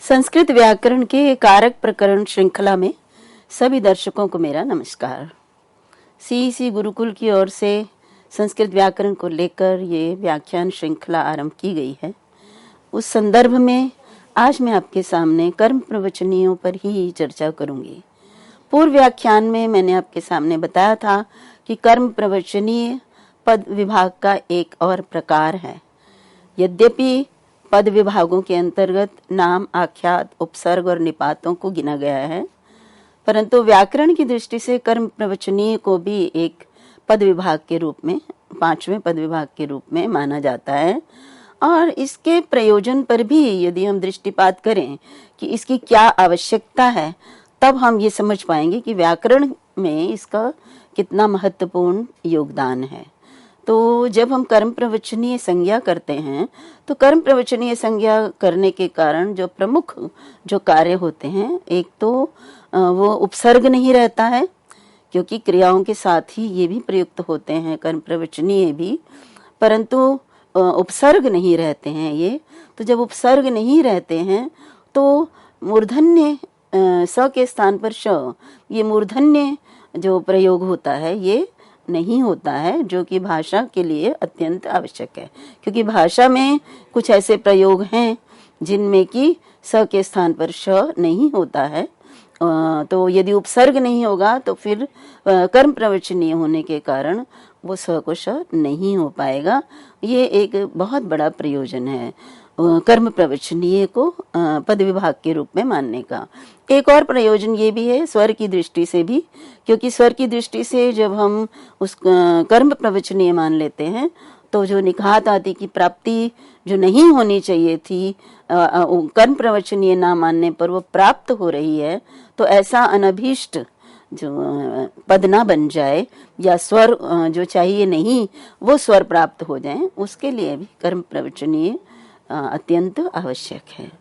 संस्कृत व्याकरण के कारक प्रकरण श्रृंखला में सभी दर्शकों को मेरा नमस्कार। सीईसी गुरुकुल की ओर से संस्कृत व्याकरण को लेकर ये व्याख्यान श्रृंखला आरंभ की गई है। उस संदर्भ में आज मैं आपके सामने कर्म प्रवचनियों पर ही चर्चा करूंगी। पूर्व व्याख्यान में मैंने आपके सामने बताया था कि कर्म प्रवचनीय पद विभाग का एक और प्रकार है। यद्यपि पद विभागों के अंतर्गत नाम, आख्यात, उपसर्ग और निपातों को गिना गया है, परंतु व्याकरण की दृष्टि से कर्म प्रवचनीय को भी एक पद विभाग के रूप में, पांचवें पद विभाग के रूप में माना जाता है। और इसके प्रयोजन पर भी यदि हम दृष्टिपात करें कि इसकी क्या आवश्यकता है, तब हम ये समझ पाएंगे कि व्याकरण में इसका कितना महत्वपूर्ण योगदान है। तो जब हम कर्म प्रवचनीय संज्ञा करते हैं तो कर्म प्रवचनीय संज्ञा करने के कारण जो प्रमुख जो कार्य होते हैं, एक तो वो उपसर्ग नहीं रहता है, क्योंकि क्रियाओं के साथ ही ये भी प्रयुक्त होते हैं कर्म प्रवचनीय भी, परंतु उपसर्ग नहीं रहते हैं ये। तो जब उपसर्ग नहीं रहते हैं तो मूर्धन्य स के स्थान पर श, ये मूर्धन्य जो प्रयोग होता है ये नहीं होता है, जो कि भाषा के लिए अत्यंत आवश्यक है। क्योंकि भाषा में कुछ ऐसे प्रयोग हैं जिनमें कि स के स्थान पर श नहीं होता है। तो यदि उपसर्ग नहीं होगा तो फिर कर्म प्रवचनीय होने के कारण वो स को श नहीं हो पाएगा। ये एक बहुत बड़ा प्रयोजन है कर्म प्रवचनीय को पद विभाग के रूप में मानने का। एक और प्रयोजन ये भी है स्वर की दृष्टि से भी, क्योंकि स्वर की दृष्टि से जब हम उस कर्म प्रवचनीय मान लेते हैं तो जो निखात आदि की प्राप्ति जो नहीं होनी चाहिए थी कर्म प्रवचनीय ना मानने पर वो प्राप्त हो रही है, तो ऐसा अनभीष्ट जो पद ना बन जाए या स्वर जो चाहिए नहीं वो स्वर प्राप्त हो जाए, उसके लिए भी कर्म प्रवचनीय अत्यंत आवश्यक है।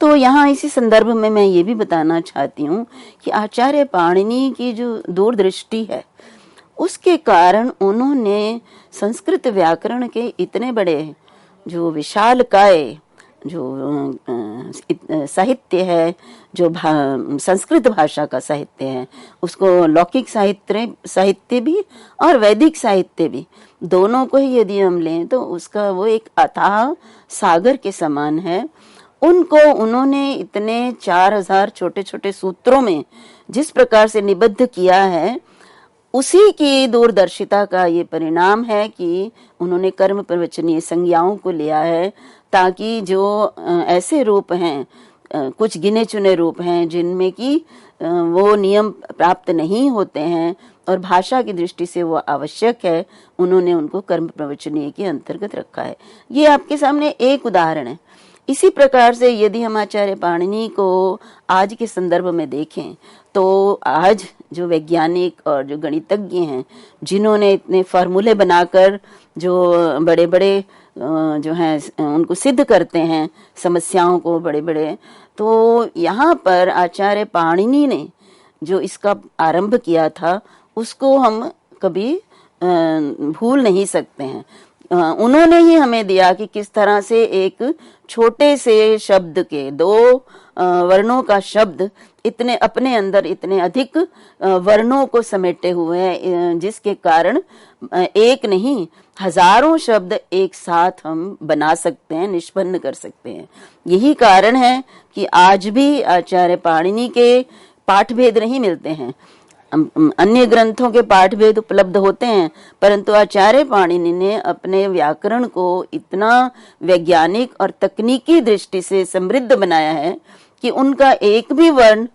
तो यहाँ इसी संदर्भ में मैं ये भी बताना चाहती हूँ कि आचार्य पाणिनि की जो दूरदृष्टि है उसके कारण उन्होंने संस्कृत व्याकरण के इतने बड़े जो विशालकाय जो साहित्य है, जो संस्कृत भाषा का साहित्य है, उसको लौकिक साहित्य भी और वैदिक साहित्य भी, दोनों को ही यदि हम लें तो उसका वो एक अथाह सागर के समान है। उनको उन्होंने इतने 4000 छोटे छोटे सूत्रों में जिस प्रकार से निबद्ध किया है, उसी की दूरदर्शिता का ये परिणाम है कि उन्होंने कर्म प्रवचनीय संज्ञाओं को लिया है, ताकि जो ऐसे रूप हैं, कुछ गिने चुने रूप हैं जिनमें कि वो नियम प्राप्त नहीं होते हैं और भाषा की दृष्टि से वो आवश्यक है, उन्होंने उनको कर्म प्रवचनीय के अंतर्गत रखा है। ये आपके सामने एक उदाहरण है। इसी प्रकार से यदि हम आचार्य पाणिनि को आज के संदर्भ में देखें तो आज जो वैज्ञानिक और जो गणितज्ञ हैं, जिन्होंने इतने फार्मूले बनाकर जो बड़े बड़े जो हैं उनको सिद्ध करते हैं समस्याओं को बड़े बड़े, तो यहाँ पर आचार्य पाणिनि ने जो इसका आरंभ किया था उसको हम कभी भूल नहीं सकते हैं। उन्होंने ही हमें दिया कि किस तरह से एक छोटे से शब्द के, 2 वर्णों का शब्द इतने अपने अंदर इतने अधिक वर्णों को समेटे हुए हैं, जिसके कारण एक नहीं हजारों शब्द एक साथ हम बना सकते हैं, निष्पन्न कर सकते हैं। यही कारण है कि आज भी आचार्य पाणिनि के पाठभेद नहीं मिलते हैं। अन्य ग्रंथों के पाठभेद उपलब्ध होते हैं, परंतु आचार्य पाणिनि ने अपने व्याकरण को इतना वैज्ञानिक और तकनीकी दृष्टि से समृद्ध बनाया है कि उनका एक भी वर्ण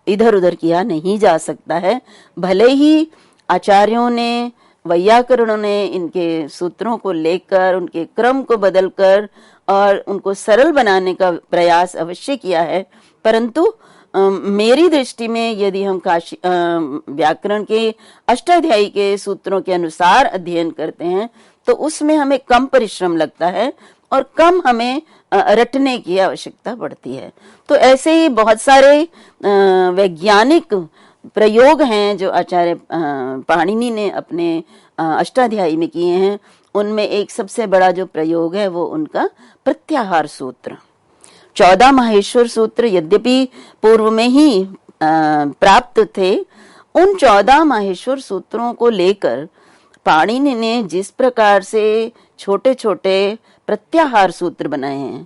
इधर उधर किया नहीं जा सकता है। भले ही आचार्यों ने, वैयाकरणों ने इनके सूत्रों को लेकर उनके क्रम को बदलकर और उनको सरल बनाने का प्रयास अवश्य किया है, परंतु मेरी दृष्टि में यदि हम व्याकरण के अष्टाध्यायी के सूत्रों के अनुसार अध्ययन करते हैं तो उसमें हमें कम परिश्रम लगता है और कम हमें रटने की आवश्यकता पड़ती है। तो ऐसे ही बहुत सारे वैज्ञानिक प्रयोग हैं जो आचार्य पाणिनि ने अपने अष्टाध्यायी में किए हैं। उनमें एक सबसे बड़ा जो प्रयोग है वो उनका प्रत्याहार सूत्र। 14 माहेश्वर सूत्र यद्यपि पूर्व में ही प्राप्त थे, उन 14 माहेश्वर सूत्रों को लेकर पाणिनि ने जिस प्रकार से छोटे छोटे प्रत्याहार सूत्र बनाए हैं,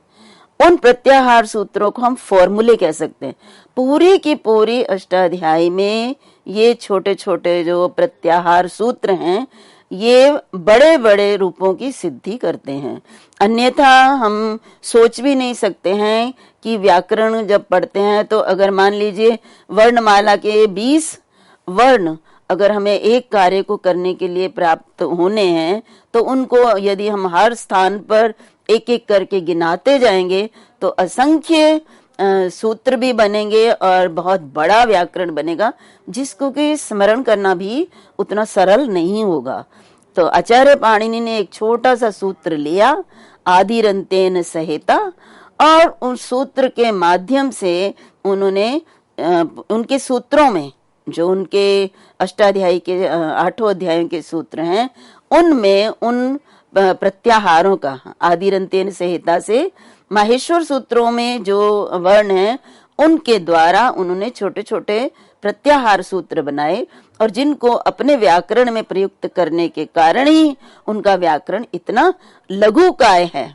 उन प्रत्याहार सूत्रों को हम फॉर्मूले कह सकते हैं। पूरी की पूरी अष्टाध्यायी में ये छोटे छोटे जो प्रत्याहार सूत्र हैं, ये बड़े बड़े रूपों की सिद्धि करते हैं। अन्यथा हम सोच भी नहीं सकते हैं कि व्याकरण जब पढ़ते हैं तो अगर मान लीजिए वर्णमाला के 20 वर्ण अगर हमें एक कार्य को करने के लिए प्राप्त होने हैं, तो उनको यदि हम हर स्थान पर एक एक करके गिनाते जाएंगे तो असंख्य सूत्र भी बनेंगे और बहुत बड़ा व्याकरण बनेगा, जिसको कि स्मरण करना भी उतना सरल नहीं होगा। तो आचार्य पाणिनि ने एक छोटा सा सूत्र लिया, आदिरंतेन सहेता, और उस सूत्र के माध्यम से उन्होंने उनके सूत्रों में जो उनके अष्टाध्यायी के 8 अध्यायों के सूत्र हैं, उनमें उन प्रत्याहारों का आदिरंतेन संहिता से माहेश्वर सूत्रों में जो वर्ण हैं उनके द्वारा उन्होंने छोटे छोटे प्रत्याहार सूत्र बनाए, और जिनको अपने व्याकरण में प्रयुक्त करने के कारण ही उनका व्याकरण इतना लघुकाय है।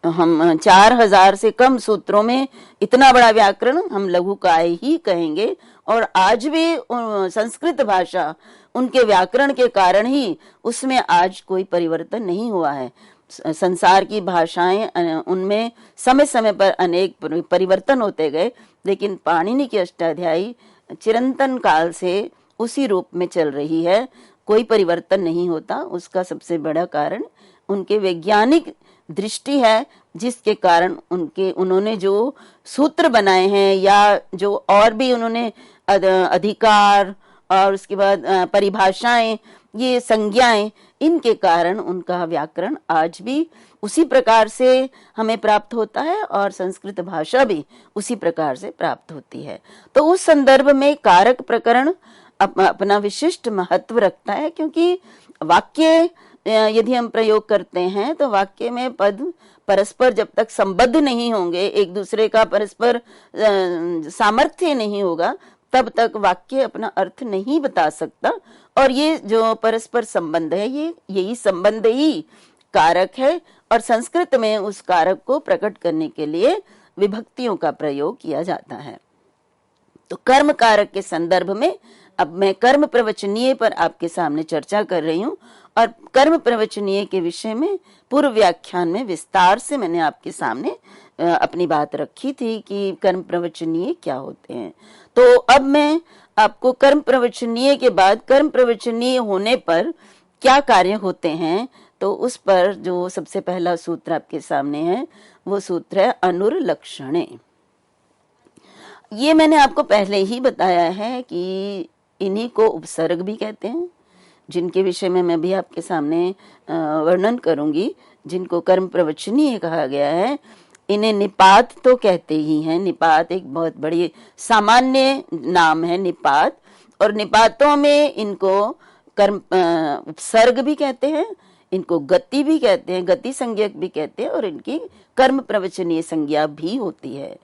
हम 4000 से कम सूत्रों में इतना बड़ा व्याकरण हम लघुकाय ही कहेंगे। और आज भी संस्कृत भाषा उनके व्याकरण के कारण ही उसमें आज कोई परिवर्तन नहीं हुआ है। संसार की भाषाएं उनमें समय समय पर अनेक परिवर्तन होते गए, लेकिन पाणिनि की अष्टाध्यायी चिरंतन काल से उसी रूप में चल रही है, कोई परिवर्तन नहीं होता। उसका सबसे बड़ा कारण उनके वैज्ञानिक दृष्टि है, जिसके कारण उन्होंने जो सूत्र बनाए हैं या जो और भी उन्होंने अधिकार और उसके बाद परिभाषाएं, ये संज्ञाएं, इनके कारण उनका व्याकरण आज भी उसी प्रकार से हमें प्राप्त होता है और संस्कृत भाषा भी उसी प्रकार से प्राप्त होती है। तो उस संदर्भ में कारक प्रकरण अपना विशिष्ट महत्व रखता है, क्योंकि वाक्य यदि हम प्रयोग करते हैं तो वाक्य में पद परस्पर जब तक संबद्ध नहीं होंगे, एक दूसरे का परस्पर सामर्थ्य नहीं होगा, तब तक वाक्य अपना अर्थ नहीं बता सकता। और ये जो परस्पर संबंध है, यही संबंध ही कारक है, और संस्कृत में उस कारक को प्रकट करने के लिए विभक्तियों का प्रयोग किया जाता है। तो कर्म कारक के संदर्भ में अब मैं कर्म प्रवचनीय पर आपके सामने चर्चा कर रही हूँ, और कर्म प्रवचनीय के विषय में पूर्व व्याख्यान में विस्तार से मैंने आपके सामने अपनी बात रखी थी कि कर्म प्रवचनीय क्या होते हैं। तो अब मैं आपको कर्म प्रवचनीय के बाद कर्म प्रवचनीय होने पर क्या कार्य होते हैं, तो उस पर जो सबसे पहला सूत्र आपके सामने है वो सूत्र है अनुर्लक्षणे। ये मैंने आपको पहले ही बताया है कि इन्हीं को उपसर्ग भी कहते हैं, जिनके विषय में मैं भी आपके सामने वर्णन करूंगी, जिनको कर्म प्रवचनीय कहा गया है। इन्हें निपात तो कहते ही हैं। निपात एक बहुत बड़ी सामान्य नाम है निपात, और निपातों में इनको कर्म उपसर्ग भी कहते हैं, इनको गति भी कहते हैं, गति संज्ञक भी कहते हैं, और इनकी कर्म प्रवचनीय संज्ञा भी होती है।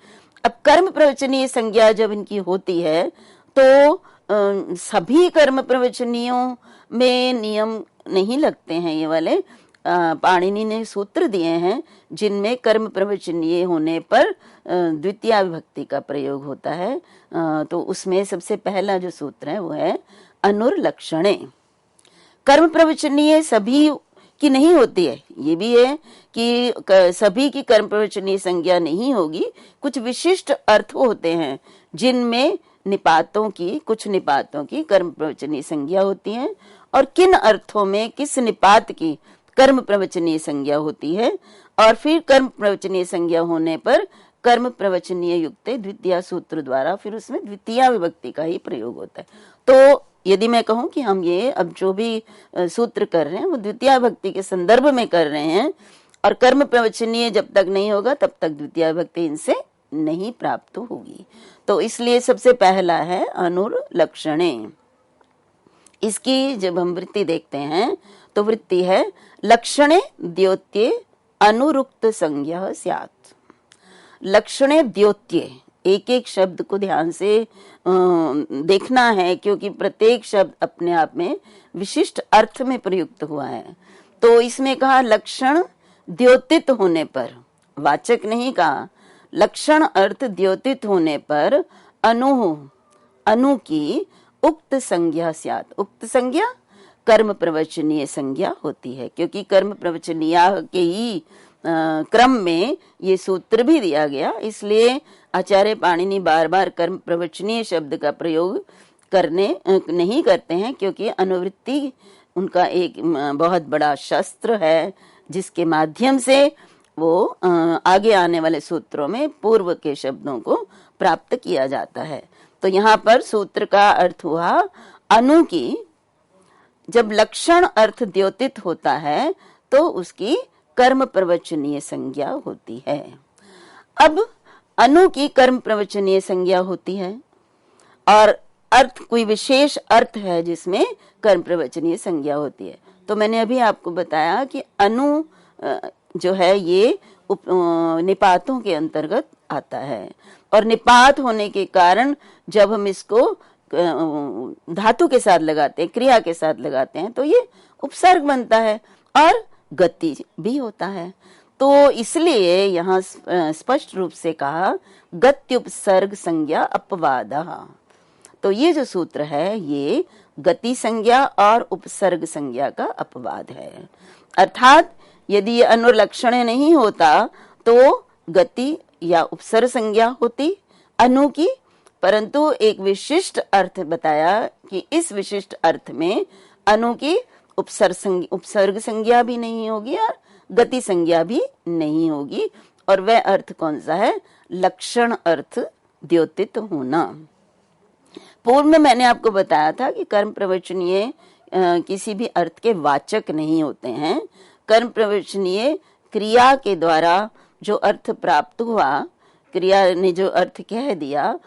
अब कर्म प्रवचनीय संज्ञा जब इनकी होती है तो सभी कर्म प्रवचनीयों में नियम नहीं लगते हैं। ये वाले पाणिनि ने सूत्र दिए हैं जिनमें कर्म प्रवचनीय होने पर द्वितीया विभक्ति का प्रयोग होता है। तो उसमें सबसे पहला जो सूत्र है वो है अनुर्लक्षणे। कर्म प्रवचनीय सभी की नहीं होती है, ये भी है कि सभी की कर्म प्रवचनीय संज्ञा नहीं होगी। कुछ विशिष्ट अर्थ होते हैं जिनमें निपातों की, कुछ निपातों की कर्म प्रवचनीय संज्ञा होती है, और किन अर्थों में किस निपात की कर्म प्रवचनीय संज्ञा होती है। और फिर कर्म प्रवचनीय संज्ञा होने पर कर्म प्रवचनीय युक्त द्वितीय सूत्र द्वारा फिर उसमें द्वितीय विभक्ति का ही प्रयोग होता है। तो यदि मैं कहूं कि हम ये अब जो भी सूत्र कर रहे हैं वो द्वितीय विभक्ति के संदर्भ में कर रहे हैं, और कर्म प्रवचनीय जब तक नहीं होगा तब तक द्वितीय विभक्ति इनसे नहीं प्राप्त होगी। तो इसलिए सबसे पहला है अनुर्लक्षणे। इसकी जब हम वृत्ति देखते हैं तो वृत्ति है लक्षणे द्योत्ये अनुरुक्त संज्ञा स्यात्। लक्षणे द्योत्ये, एक एक शब्द को ध्यान से देखना है, क्योंकि प्रत्येक शब्द अपने आप में विशिष्ट अर्थ में प्रयुक्त हुआ है। तो इसमें कहा लक्षण द्योतित होने पर, वाचक नहीं कहा, लक्षण अर्थ द्योतित होने पर अनु की उक्त संज्ञा स्यात्। उक्त संज्ञा कर्म प्रवचनीय संज्ञा होती है, क्योंकि कर्म प्रवचनीय के ही क्रम में ये सूत्र भी दिया गया, इसलिए आचार्य पाणिनि बार बार कर्म प्रवचनीय शब्द का प्रयोग नहीं करते हैं, क्योंकि अनुवृत्ति उनका एक बहुत बड़ा शस्त्र है, जिसके माध्यम से वो आगे आने वाले सूत्रों में पूर्व के शब्दों को प्राप्त किया जाता है। तो यहाँ पर सूत्र का अर्थ हुआ अनु की, जब लक्षण अर्थ द्योतित होता है तो उसकी कर्म प्रवचनीय संज्ञा होती है। अब अनु की कर्म प्रवचनीय संज्ञा होती है और अर्थ कोई विशेष अर्थ है जिसमें कर्म प्रवचनीय संज्ञा होती है। तो मैंने अभी आपको बताया कि अनु जो है ये निपातों के अंतर्गत आता है, और निपात होने के कारण जब हम इसको धातु के साथ लगाते हैं, क्रिया के साथ लगाते हैं, तो ये उपसर्ग बनता है और गति भी होता है। तो इसलिए यहाँ स्पष्ट रूप से कहा गत्युपसर्ग संज्ञा अपवादः। तो ये जो सूत्र है ये गति संज्ञा और उपसर्ग संज्ञा का अपवाद है। अर्थात यदि अनुलक्षण नहीं होता तो गति या उपसर्ग संज्ञा होती अनु की, परंतु एक विशिष्ट अर्थ बताया कि इस विशिष्ट अर्थ में अनु की उपसर्ग संज्ञा भी नहीं होगी और गति संज्ञा भी नहीं होगी। और वह अर्थ कौन सा है? लक्षण अर्थ द्योतित होना। पूर्व में मैंने आपको बताया था कि कर्म प्रवचनीय किसी भी अर्थ के वाचक नहीं होते हैं। कर्म प्रवचनीय क्रिया के द्वारा जो अर्थ प्राप्त हुआ, क्रिया ने जो अर्थ कह दिया,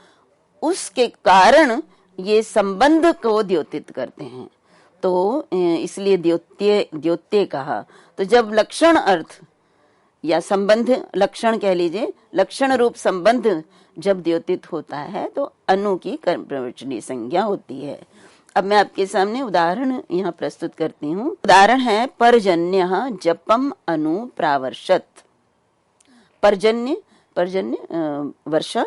उसके कारण ये संबंध को द्योतित करते हैं। तो इसलिए द्योत्य कहा। तो जब लक्षण अर्थ या संबंध, लक्षण कह लीजिए, लक्षण रूप संबंध जब द्योतित होता है तो अनु की कर्म प्रवचनीय संज्ञा होती है। अब मैं आपके सामने उदाहरण यहाँ प्रस्तुत करती हूँ। उदाहरण है पर्जन्य जपम अनु प्रावर्षत। पर्जन्य वर्षा,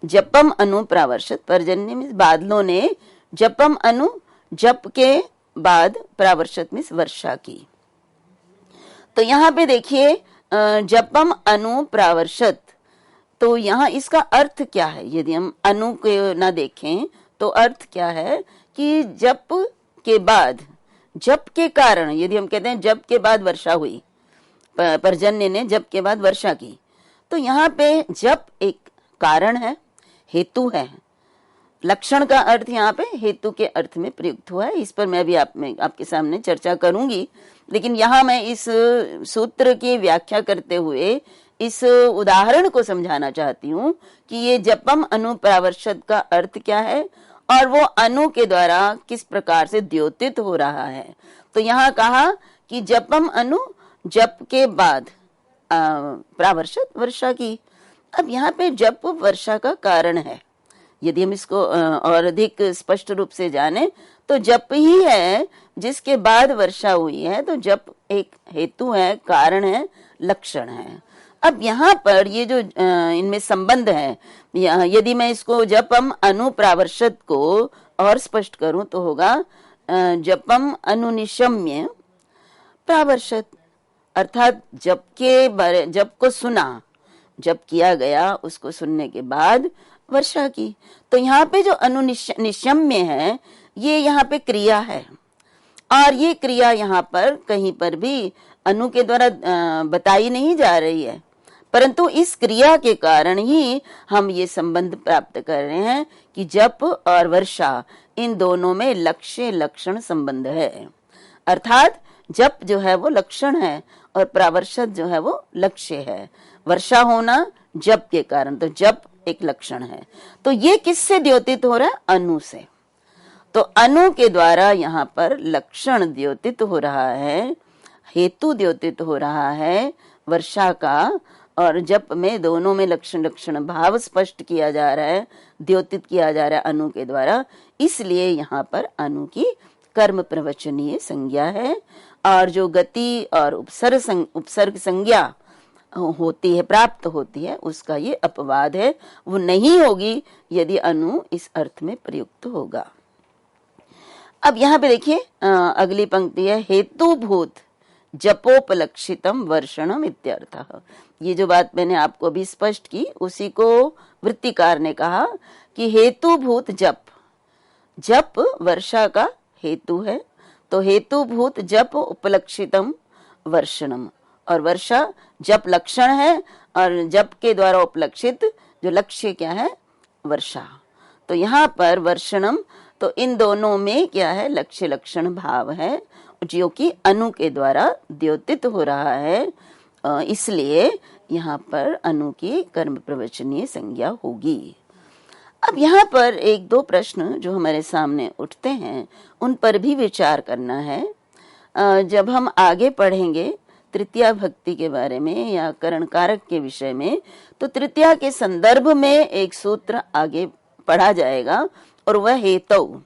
जपम अनु प्रावर्षत। पर्जन्य मीन्स बादलों ने, जपम अनु जप के बाद, प्रावर्षत मीन्स वर्षा की। तो यहाँ पे देखिए जपम अनु प्रावर्षत, तो यहाँ इसका अर्थ क्या है? यदि हम अनु को ना देखें तो अर्थ क्या है कि जप के बाद, जप के कारण, यदि हम कहते हैं जप के बाद वर्षा हुई, पर्जन्य ने जप के बाद वर्षा की, तो यहाँ पे जप एक कारण है, हेतु है। लक्षण का अर्थ यहाँ पे हेतु के अर्थ में प्रयुक्त हुआ है। इस पर मैं भी आपके सामने चर्चा करूंगी, लेकिन यहाँ मैं इस सूत्र की व्याख्या करते हुए इस उदाहरण को समझाना चाहती हूँ कि ये जपम अनु प्रावर्षत का अर्थ क्या है और वो अनु के द्वारा किस प्रकार से द्योतित हो रहा है। तो यहाँ कहा कि जपम अनु जप के बाद प्रावर्षत वर्षा की। अब यहाँ पे जप वर्षा का कारण है। यदि हम इसको और अधिक स्पष्ट रूप से जाने तो जप ही है जिसके बाद वर्षा हुई है। तो जप एक हेतु है, कारण है, लक्षण है। अब यहाँ पर ये जो इनमें संबंध है, यदि मैं इसको जपम अनु प्रावर्षत को और स्पष्ट करूं तो होगा जपम अनुनिशम्य प्रावर्षत, अर्थात जप को सुना, जप किया गया, उसको सुनने के बाद वर्षा की। तो यहाँ पे जो अनुनिशम्य है ये यहाँ पे क्रिया है, और ये क्रिया यहाँ पर कहीं पर भी अनु के द्वारा बताई नहीं जा रही है, परंतु इस क्रिया के कारण ही हम ये संबंध प्राप्त कर रहे हैं कि जप और वर्षा इन दोनों में लक्ष्य लक्षण संबंध है। अर्थात जप जो है वो लक्षण है और प्रावर्षत जो है वो लक्ष्य है। वर्षा होना जप के कारण, तो जप एक लक्षण है। तो ये किससे द्योतित हो रहा है? अनु से। तो अनु के द्वारा यहाँ पर लक्षण द्योतित हो रहा है, हेतु द्योतित हो रहा है वर्षा का, और जप में दोनों में लक्षण लक्षण भाव स्पष्ट किया जा रहा है, द्योतित किया जा रहा है अनु के द्वारा, इसलिए यहाँ पर अनु की कर्म प्रवचनीय संज्ञा है। और जो गति और उपसर्ग संज्ञा होती है, प्राप्त होती है, उसका ये अपवाद है, वो नहीं होगी यदि अनु इस अर्थ में प्रयुक्त होगा। अब यहाँ पे देखिए अगली पंक्ति है हेतुभूत जपोपलक्षितम वर्षणम इत्यर्थः। ये जो बात मैंने आपको अभी स्पष्ट की उसी को वृत्तिकार ने कहा कि हेतुभूत जप, जप वर्षा का हेतु है, तो हेतुभूत जप उपलक्षितम वर्षणम, और वर्षा जप लक्षण है और जप के द्वारा उपलक्षित जो लक्ष्य क्या है, वर्षा। तो यहाँ पर वर्षणम, तो इन दोनों में क्या है, लक्ष्य लक्षण भाव है जो कि अनु के द्वारा द्योतित हो रहा है, इसलिए यहाँ पर अनु की कर्म प्रवचनीय संज्ञा होगी। अब यहाँ पर एक दो प्रश्न जो हमारे सामने उठते हैं उन पर भी विचार करना है। जब हम आगे पढ़ेंगे तृतीया भक्ति के बारे में या करण कारक के विषय में, तो तृतीया के संदर्भ में एक सूत्र आगे पढ़ा जाएगा और वह हेतु,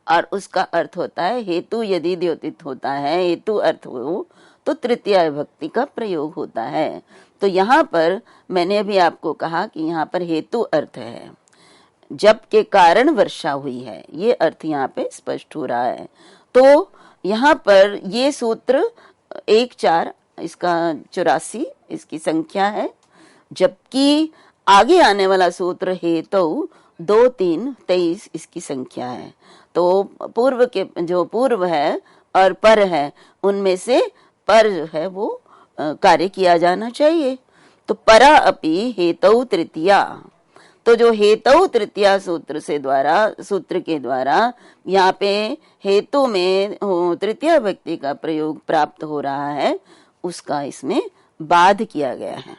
और उसका अर्थ होता है हेतु यदि द्योतित होता है, हेतु अर्थ हो तो तृतीया भक्ति का प्रयोग होता है। तो यहाँ पर मैंने अभी आपको कहा कि यहाँ पर हेतु अर्थ है, जप के कारण वर्षा हुई है, ये अर्थ यहाँ पे स्पष्ट हो रहा है। तो यहाँ पर ये सूत्र 1-4 इसका 84 इसकी संख्या है, जबकि आगे आने वाला सूत्र हेतु 2-3 23 इसकी संख्या है। तो पूर्व के जो पूर्व है और पर है उनमें से पर है वो कार्य किया जाना चाहिए। तो परा अपि हेतु तृतीया, तो जो हेतु तृतीया सूत्र के द्वारा यहाँ पे हेतु में तृतीया भक्ति का प्रयोग प्राप्त हो रहा है, उसका इसमें बाध किया गया है।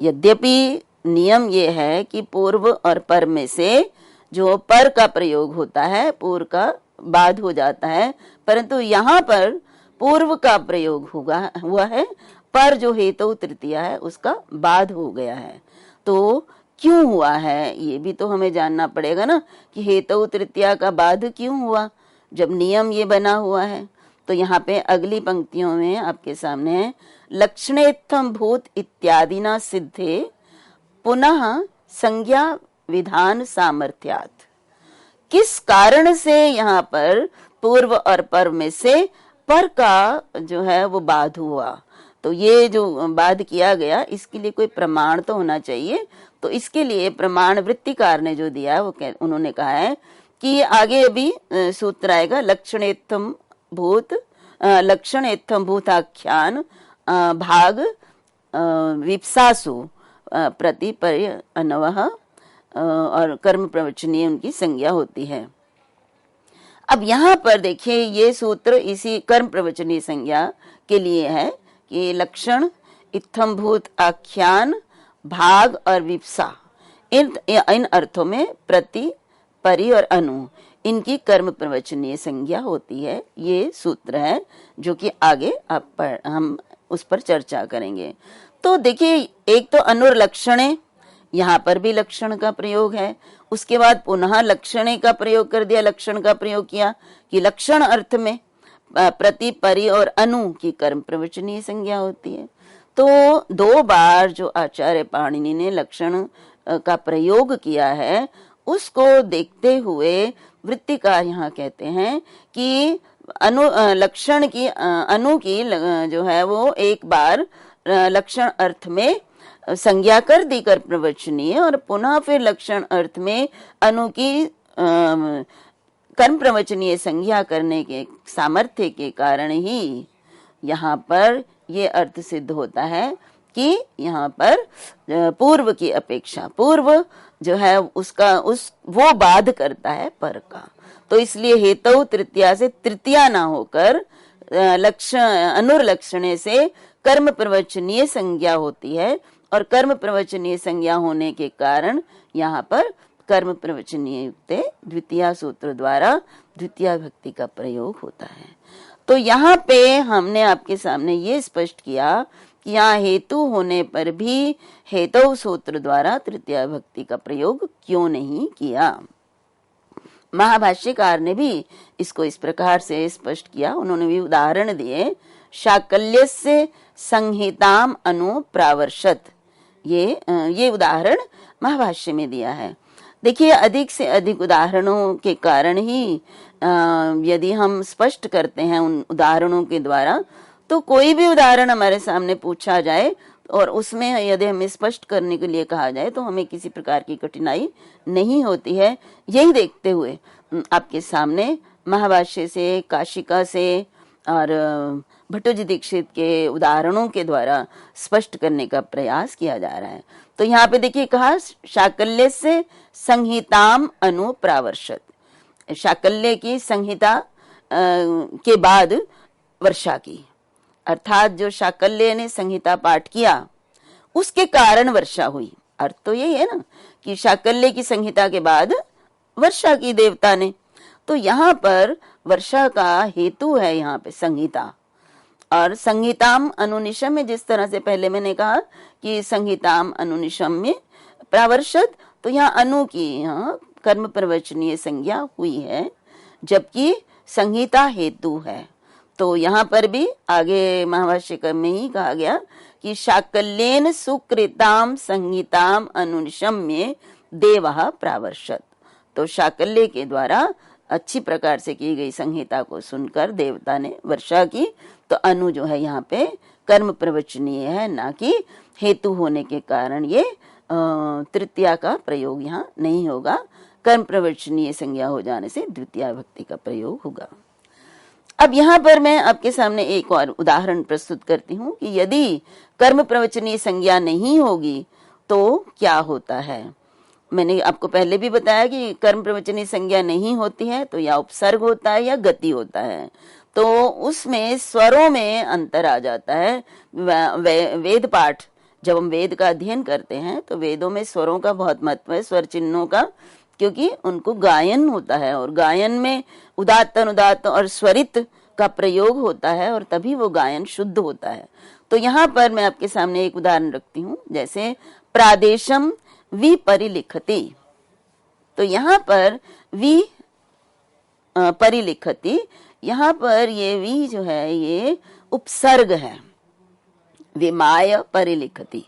यद्यपि नियम ये है कि पूर्व और पर में से जो पर का प्रयोग होता है पूर्व का बाध हो जाता है, परंतु यहाँ पर पूर्व का प्रयोग हुआ है, पर जो हेतु तृतीया है उसका बाध हो गया है। तो क्यों हुआ है ये भी तो हमें जानना पड़ेगा ना, कि हेतु तृतीया का बाध क्यों हुआ जब नियम ये बना हुआ है। तो यहाँ पे अगली पंक्तियों में आपके सामने है लक्षणेत्थम भूत इत्यादि न सिद्धे पुनः संज्ञा विधान सामर्थ्यात। किस कारण से यहाँ पर पूर्व और पर में से पर का जो है वो बाध हुआ, तो ये जो बाध किया गया इसके लिए कोई प्रमाण तो होना चाहिए। तो इसके लिए प्रमाण वृत्तिकार ने जो दिया वो उन्होंने कहा है कि आगे अभी सूत्र आएगा लक्षणेत्थम भूताख्यान भाग विप्सासु प्रतिपर्य अनवह और कर्म प्रवचनीय उनकी संज्ञा होती है। अब यहाँ पर देखिए ये सूत्र इसी कर्म प्रवचनीय संज्ञा के लिए है कि लक्षण इत्थम भूत आख्यान भाग और विप्सा इन अर्थों में प्रति परि और अनु इनकी कर्म प्रवचनीय संज्ञा होती है। ये सूत्र है जो कि आगे हम उस पर चर्चा करेंगे। तो देखिए एक तो अनुर्लक्षणे, यहाँ पर भी लक्षण का प्रयोग है, उसके बाद पुनः लक्षणे का प्रयोग कर दिया, लक्षण का प्रयोग किया कि लक्षण अर्थ में प्रति परि और अनु की कर्म प्रवचनीय संज्ञा होती है। तो 2 बार जो आचार्य पाणिनि ने लक्षण का प्रयोग किया है उसको देखते हुए वृत्तिकार यहाँ कहते हैं कि लक्षण की अनु की जो है वो एक बार लक्षण अर्थ में संज्ञा कर दी कर प्रवचनीय, और पुनः फिर लक्षण अर्थ में अनु की कर्म प्रवचनीय संज्ञा करने के सामर्थ्य के कारण ही यहाँ पर ये अर्थ सिद्ध होता है कि यहाँ पर पूर्व की अपेक्षा पूर्व जो है वो बाध करता है पर का। तो इसलिए हेतु तृतीया से तृतीया ना होकर अनुर्लक्षणे से कर्म प्रवचनीय संज्ञा होती है, और कर्म प्रवचनीय संज्ञा होने के कारण यहाँ पर कर्म प्रवचनीय युक्त द्वितीय सूत्र द्वारा द्वितीय भक्ति का प्रयोग होता है। तो यहाँ पे हमने आपके सामने ये स्पष्ट किया कि यहाँ हेतु होने पर भी हेतु सूत्र द्वारा तृतीया भक्ति का प्रयोग क्यों नहीं किया। महाभाष्यकार ने भी इसको इस प्रकार से स्पष्ट किया। उन्होंने भी उदाहरण दिए। शाकल्यस्य संहिताम अनुप्रावर्षत, ये उदाहरण महाभाष्य में दिया है। देखिए, अधिक से अधिक उदाहरणों के कारण ही यदि हम स्पष्ट करते हैं उन उदाहरणों के द्वारा, तो कोई भी उदाहरण हमारे सामने पूछा जाए और उसमें यदि हमें स्पष्ट करने के लिए कहा जाए तो हमें किसी प्रकार की कठिनाई नहीं होती है। यही देखते हुए आपके सामने महाभाष्य से, काशिका से और भट्टोजी दीक्षित के उदाहरणों के द्वारा स्पष्ट करने का प्रयास किया जा रहा है। तो यहाँ पे देखिए कहा शाकल्य से संहिताम अनुप्रावर्षत, शाकल्य की संहिता के बाद वर्षा की, अर्थात जो शाकल्य ने संहिता पाठ किया उसके कारण वर्षा हुई। अर्थ तो यही है ना कि शाकल्य की संहिता के बाद वर्षा की देवता ने, तो यहाँ पर वर्षा का हेतु है यहाँ पे संहिता। और संहिताम अनुनिशम में, जिस तरह से पहले मैंने कहा कि संहिताम अनुनिशम में प्रावर्षत, तो यहाँ अनु की यहाँ कर्म प्रवचनीय संज्ञा हुई है, जबकि संहिता हेतु है। तो यहाँ पर भी आगे महाभाष्य में ही कहा गया कि शाकल्येन सुकृताम संहिताम अनुनिशम्य देवः प्रावर्षत। तो शाकल्य के द्वारा अच्छी प्रकार से की गई संहिता को सुनकर देवता ने वर्षा की। तो अनु जो है यहाँ पे कर्म प्रवचनीय है, ना कि हेतु होने के कारण ये तृतीया का प्रयोग यहाँ नहीं होगा। कर्म प्रवचनीय संज्ञा हो जाने से द्वितीया भक्ति का प्रयोग होगा। अब यहाँ पर मैं आपके सामने एक और उदाहरण प्रस्तुत करती हूँ कि यदि कर्म प्रवचनीय संज्ञा नहीं होगी तो क्या होता है। मैंने आपको पहले भी बताया कि कर्म प्रवचनीय संज्ञा नहीं होती है तो या उपसर्ग होता है या गति होता है, तो उसमें स्वरों में अंतर आ जाता है। वेद पाठ, जब हम वेद का अध्ययन करते हैं तो वेदों में स्वरों का बहुत महत्व है, स्वर चिन्हों का, क्योंकि उनको गायन होता है और गायन में उदात्त अनुदात्त और स्वरित का प्रयोग होता है और तभी वो गायन शुद्ध होता है। तो यहाँ पर मैं आपके सामने एक उदाहरण रखती हूँ, जैसे प्रादेशम विपरिलिखति। तो यहाँ पर वि परिलिखति, यहाँ पर ये वी जो है ये उपसर्ग है, विमाय परिलिखति।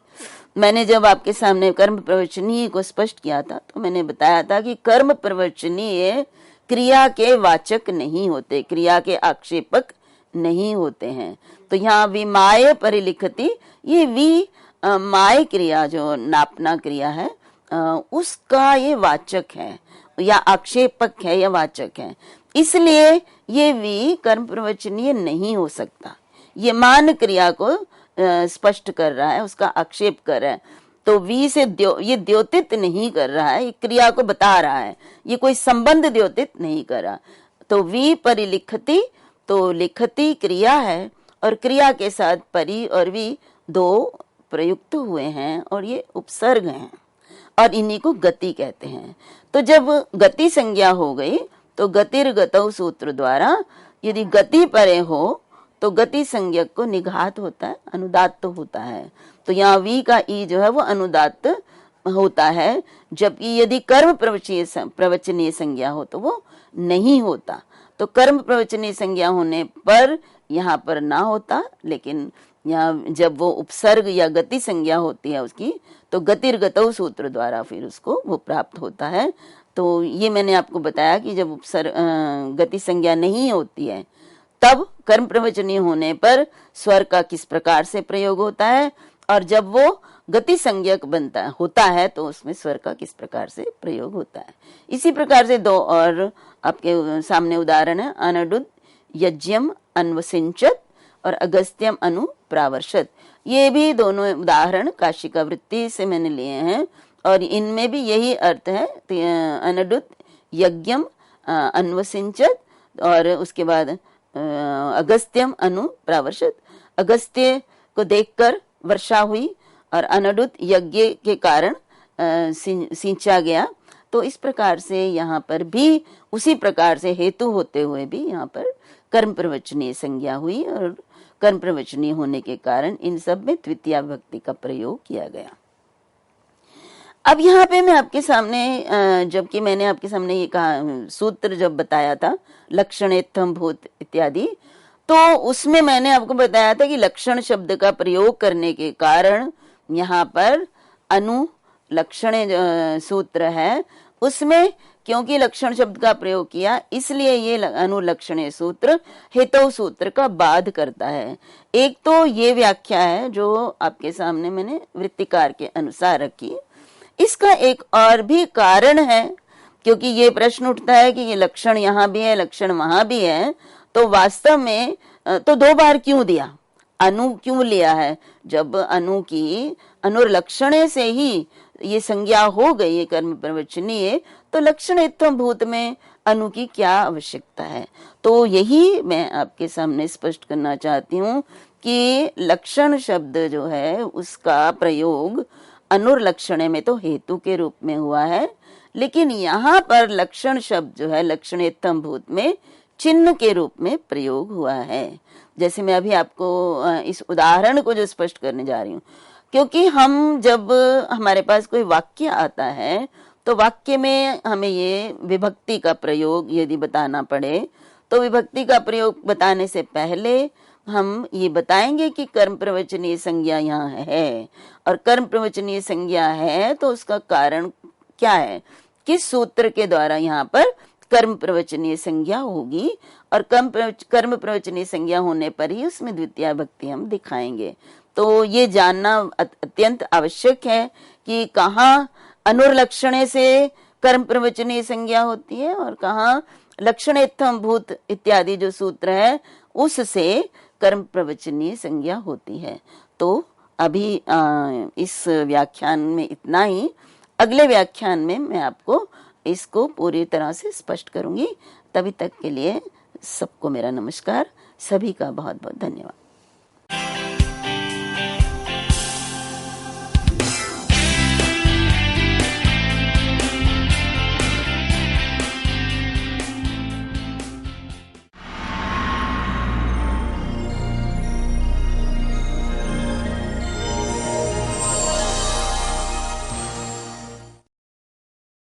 मैंने जब आपके सामने कर्म प्रवचनीय को स्पष्ट किया था तो मैंने बताया था कि कर्म प्रवचनीय क्रिया के वाचक नहीं होते, क्रिया के आक्षेपक नहीं होते हैं। तो यहाँ विमाय परिलिखति, ये वी माय क्रिया जो नापना क्रिया है उसका ये वाचक है या आक्षेपक है या वाचक है, इसलिए ये वी कर्म प्रवचनीय नहीं हो सकता। ये मान क्रिया को स्पष्ट कर रहा है, उसका आक्षेप कर रहा है। तो वी से ये द्योतित नहीं कर रहा है, ये क्रिया को बता रहा है, ये कोई संबंध द्योतित नहीं कर रहा। तो वी परिलिखति, तो लिखति क्रिया है और क्रिया के साथ परि और वी दो प्रयुक्त हुए हैं और ये उपसर्ग हैं और इन्हीं को गति कहते हैं। तो जब गति संज्ञा हो गई तो गतिर्गतौ सूत्र द्वारा यदि गति परे हो तो गति संज्ञक को निघात होता है, अनुदात्त होता है। तो यहाँ वी का ई जो है वो अनुदात्त होता है, जबकि यदि कर्म प्रवचनीय संज्ञा हो तो वो नहीं होता। तो कर्म प्रवचनीय संज्ञा होने पर यहाँ पर ना होता, लेकिन यहाँ जब वो उपसर्ग या गति संज्ञा होती है उसकी, तो गतिर्गतौ सूत्र द्वारा फिर उसको वो प्राप्त होता है। तो ये मैंने आपको बताया कि जब उपसर्ग गति संज्ञा नहीं होती है तब कर्म प्रवचनीय होने पर स्वर का किस प्रकार से प्रयोग होता है, और जब वो गति संज्ञक होता है तो उसमें स्वर का किस प्रकार से प्रयोग होता है। इसी प्रकार से दो और आपके सामने उदाहरण है, अनडुद यज्ञम अन्वसिंचत और अगस्त्यम अनुप्रावर्षत। ये भी दोनों उदाहरण काशिका वृत्ति से मैंने लिए हैं और इनमें भी यही अर्थ है, अनडुद यज्ञम अन्वसिंचत और उसके बाद अगस्त्यम अनुप्रावर्षत। अगस्त्य को देखकर वर्षा हुई और अनडुत यज्ञ के कारण सिंचा गया। तो इस प्रकार से यहाँ पर भी उसी प्रकार से हेतु होते हुए भी यहाँ पर कर्म प्रवचनीय संज्ञा हुई और कर्म प्रवचनीय होने के कारण इन सब में द्वितीया विभक्ति का प्रयोग किया गया। अब यहाँ पे मैं आपके सामने, जबकि मैंने आपके सामने ये कहा सूत्र जब बताया था लक्षणेत्थम भूत इत्यादि, तो उसमें मैंने आपको बताया था कि लक्षण शब्द का प्रयोग करने के कारण यहाँ पर अनुलक्षण सूत्र है, उसमें क्योंकि लक्षण शब्द का प्रयोग किया इसलिए ये अनुलक्षण सूत्र हेतु सूत्र का बाध करता है। एक तो ये व्याख्या है जो आपके सामने मैंने वृत्तिकार के अनुसार रखी। इसका एक और भी कारण है, क्योंकि ये प्रश्न उठता है कि ये लक्षण यहाँ भी है लक्षण वहां भी है, तो वास्तव में तो दो बार क्यों दिया, अनु क्यों लिया है? जब अनु की अनुलक्षणे से ही ये संज्ञा हो गई है कर्म प्रवचनीय, तो लक्षणेत्थम भूत में अनु की क्या आवश्यकता है? तो यही मैं आपके सामने स्पष्ट करना चाहती हूँ कि लक्षण शब्द जो है उसका प्रयोग अनुलक्षणे में तो हेतु के रूप में हुआ है, लेकिन यहाँ पर लक्षण शब्द जो है लक्षणेत्थम भूत में चिन्ह के रूप में प्रयोग हुआ है। जैसे मैं अभी आपको इस उदाहरण को जो स्पष्ट करने जा रही हूँ, क्योंकि हम जब हमारे पास कोई वाक्य आता है तो वाक्य में हमें ये विभक्ति का प्रयोग यदि बताना पड़े, तो विभक्ति का प्रयोग बताने से पहले हम ये बताएंगे कि कर्म प्रवचनीय संज्ञा यहाँ है, और कर्म प्रवचनीय संज्ञा है तो उसका कारण क्या है, किस सूत्र के द्वारा यहाँ पर कर्म प्रवचनीय संज्ञा होगी, और कर्म प्रवचनीय संज्ञा होने पर ही उसमें द्वितीया भक्ति हम दिखाएंगे। तो ये जानना अत्यंत आवश्यक है कि कहाँ अनुलक्षणे से कर्म प्रवचनीय संज्ञा होती है और कहाँ लक्षणेत्थम भूत इत्यादि जो सूत्र है उससे कर्म प्रवचनीय संज्ञा होती है। तो अभी इस व्याख्यान में इतना ही। अगले व्याख्यान में मैं आपको इसको पूरी तरह से स्पष्ट करूंगी। तभी तक के लिए सबको मेरा नमस्कार। सभी का बहुत बहुत धन्यवाद।